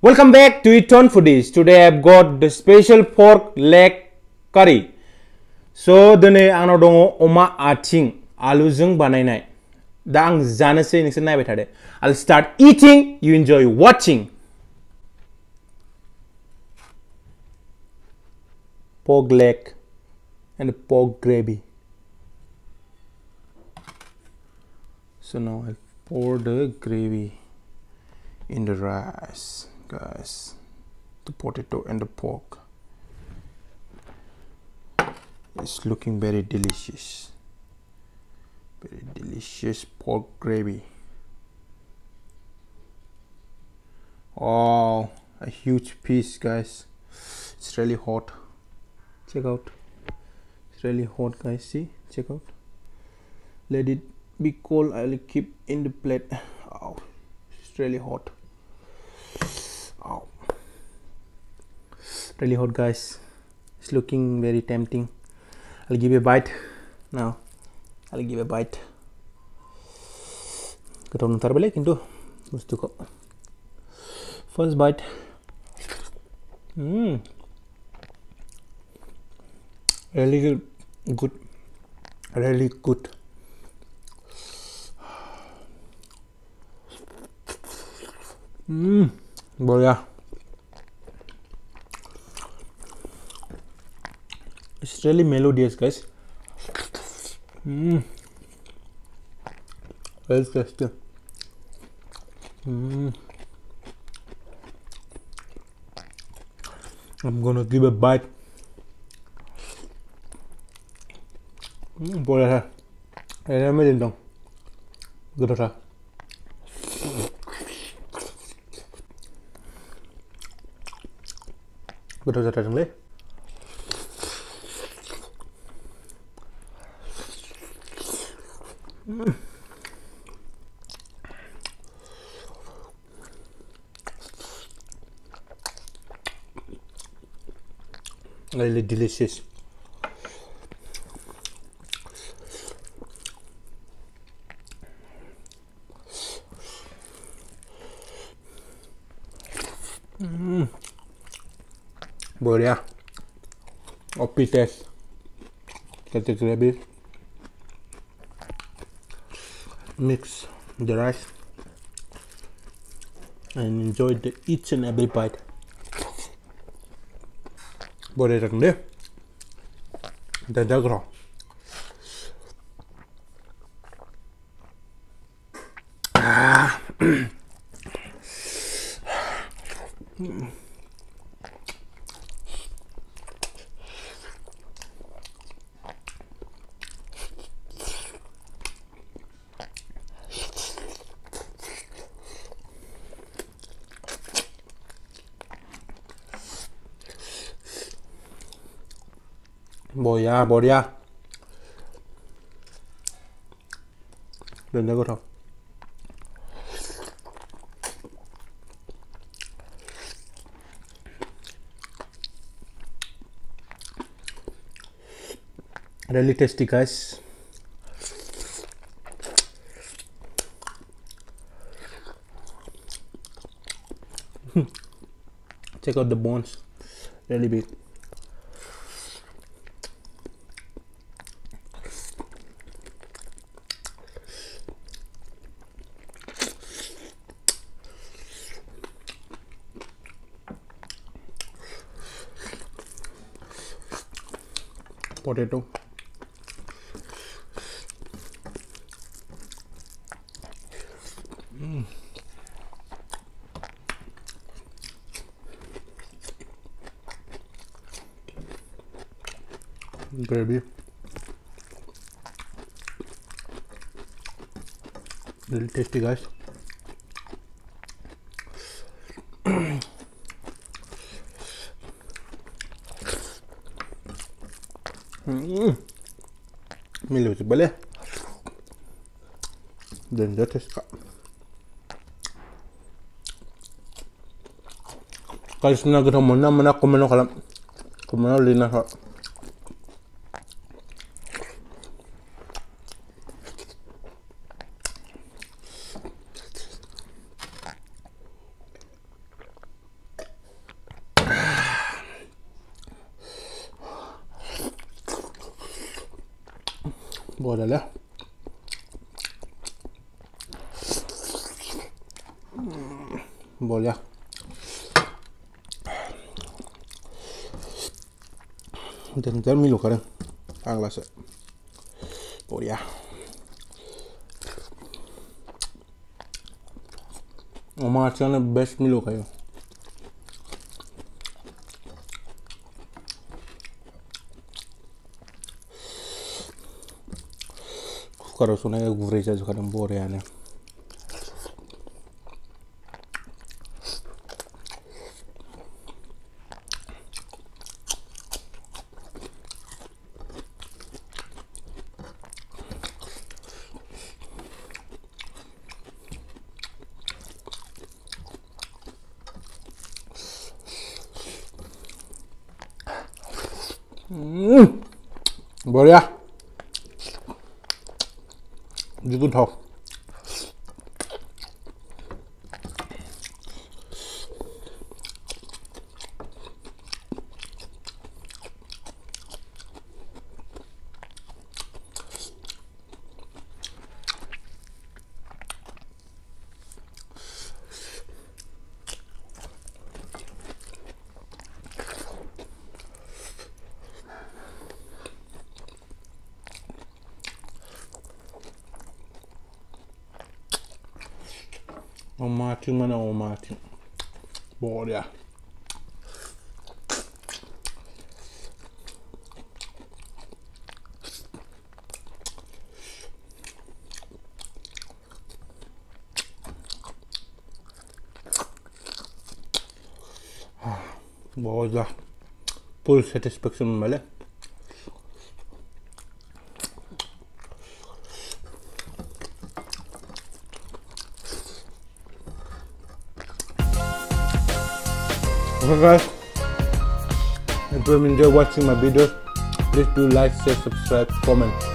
Welcome back to Eton Foodies. Today I've got the special pork leg curry. So today आंनाव दङ अमा आथिं आलुजों बानायनाय. दा आं जानोसै नोंसोर नायबाय थादो. I'll start eating, you enjoy watching. Pork leg and pork gravy. So now I'll pour the gravy in the rice, guys, the potato and the pork. It's looking very delicious pork gravy. Oh, a huge piece, guys. It's really hot. Check out, it's really hot, guys. See, check out. Let it be cold. I'll keep in the plate. Oh, it's really hot. Oh, really hot, guys. It's looking very tempting. I'll give you a bite now. I'll give a bite. First bite. Really good. Really good. Boleh. It's really melodious, guys. Very tasty. I'm gonna give a bite. Boleh. Ini ambil dong. Gede. Gede datang le. Really delicious. Boleh. Opi test. Kita gravy. Mix the rice and enjoy each and every bite. Boleh rằng deh. Dadah. Boleh. Dan jago tau. Really tasty, guys. Check out the bones, really big. Potato. Gravy. Really tasty, guys. Milih boleh. Dan dia tes kak. Kalau senang kita mana kumano kalam kumano lina kak. Boleh lah. Boleh. Dan Milo kadang anglas. Boleh. Oma achana best Milo kayo. Kalau sunai gurih aja kadang boleh ya. Boleh. Gitu toh. Mati mana mati. Boleh. Boleh. Full satisfaction malah. Okay guys, if you enjoy watching my videos, please do like, share, subscribe, comment.